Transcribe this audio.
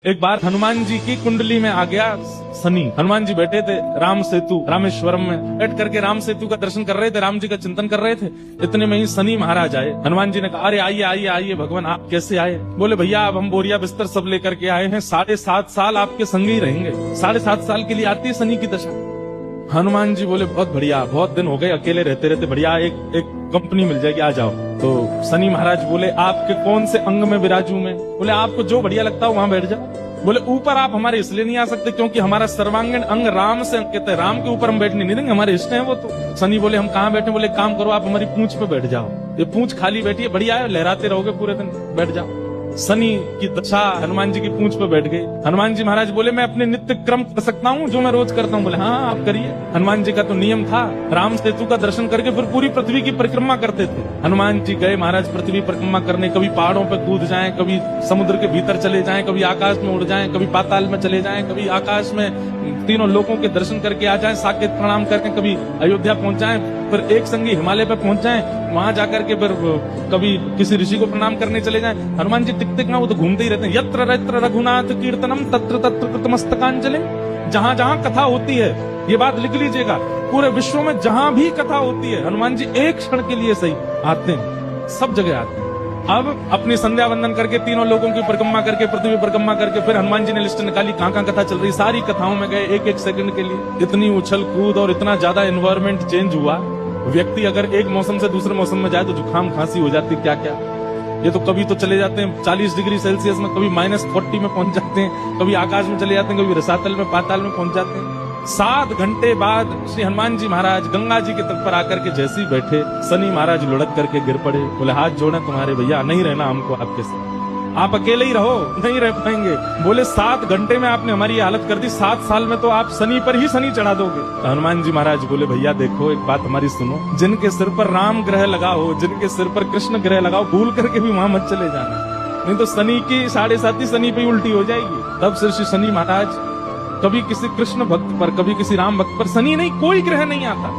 एक बार हनुमान जी की कुंडली में आ गया शनि। हनुमान जी बैठे थे राम सेतु रामेश्वरम में बैठ करके राम सेतु का दर्शन कर रहे थे, राम जी का चिंतन कर रहे थे। इतने में ही शनि महाराज आए। हनुमान जी ने कहा, अरे आइए आइए आइए भगवान, आप कैसे आए? बोले भैया अब हम बोरिया बिस्तर सब लेकर के आए हैं, 7.5 साल आपके संग ही रहेंगे। 7.5 साल के लिए आती है शनि की दशा। हनुमान जी बोले बहुत बढ़िया, बहुत दिन हो गए अकेले रहते रहते, बढ़िया एक कंपनी मिल जाएगी, आ जाओ। तो शनि महाराज बोले आपके कौन से अंग में विराजू मैं? बोले आपको जो बढ़िया लगता हो वहां बैठ जाओ। बोले ऊपर आप हमारे इसलिए नहीं आ सकते क्योंकि हमारा सर्वांगीण अंग राम से अंकित है, राम के ऊपर हम बैठने नहीं देंगे, हमारे इष्ट हैं वो। तो शनि बोले हम कहाँ बैठे? बोले काम करो आप हमारी पूंछ पे बैठ जाओ, ये पूंछ खाली बैठी है, बढ़िया है, लहराते रहोगे पूरे दिन, बैठ जाओ। शनि की दशा हनुमान जी की पूंछ पे बैठ गई। हनुमान जी महाराज बोले मैं अपने नित्य क्रम कर सकता हूँ जो मैं रोज करता हूँ? बोले हाँ आप करिए। हनुमान जी का तो नियम था, राम सेतु का दर्शन करके फिर पूरी पृथ्वी की परिक्रमा करते थे। हनुमान जी गए महाराज पृथ्वी परिक्रमा करने, कभी पहाड़ों पे कूद जाएं, कभी समुद्र के भीतर चले जाएं, कभी आकाश में उड़ जाएं, कभी पाताल में चले जाएं, कभी आकाश में तीनों लोगों के दर्शन करके आ जाएं, साकेत प्रणाम करके कभी अयोध्या पहुंच जाएं, फिर एक संगी हिमालय पे पहुंच जाएं, वहां जाकर के फिर कभी किसी ऋषि को प्रणाम करने चले जाएं। हनुमान जी टिक टिक ना वो तो घूमते ही रहते हैं। यत्र यत्र रघुनाथ कीर्तनम तत्र तत्र कृतमस्तकांजलि। जहां जहां कथा होती है, ये बात लिख लीजिएगा, पूरे विश्व में जहां भी कथा होती है हनुमान जी एक क्षण के लिए सही आते हैं, सब जगह आते हैं। अब अपनी संध्या वंदन करके तीनों लोगों की परिक्रमा करके पृथ्वी परिक्रमा करके फिर हनुमान जी ने लिस्ट निकाली कहां कहां कथा चल रही, सारी कथाओं में गए एक एक सेकंड के लिए। इतनी उछल कूद और इतना ज्यादा एनवायरमेंट चेंज हुआ, व्यक्ति अगर एक मौसम से दूसरे मौसम में जाए तो जुकाम खांसी हो जाती, क्या क्या। ये तो कभी तो चले जाते हैं 40 डिग्री सेल्सियस में, कभी -40 में पहुंच जाते हैं, कभी आकाश में चले जाते हैं, कभी रसातल में पाताल में पहुंच जाते हैं। 7 घंटे बाद श्री हनुमान जी महाराज गंगा जी के तट पर आकर के जैसे ही बैठे, शनि महाराज लुढ़क करके गिर पड़े। बोले हाथ जोड़े तुम्हारे भैया, नहीं रहना हमको आपके साथ, आप अकेले ही रहो, नहीं रह पाएंगे। बोले 7 घंटे में आपने हमारी ये हालत कर दी, 7 साल में तो आप शनि पर ही शनि चढ़ा दोगे। तो हनुमान जी महाराज बोले भैया देखो एक बात हमारी सुनो, जिनके सिर पर राम ग्रह लगा हो, जिनके सिर पर कृष्ण ग्रह लगा हो, भूल करके भी वहां मत चले जाना, नहीं तो शनि की 7.5 शनि पे उल्टी हो जाएगी। तब से श्री शनि महाराज कभी किसी कृष्ण भक्त पर, कभी किसी राम भक्त पर, शनि नहीं कोई ग्रह नहीं आता।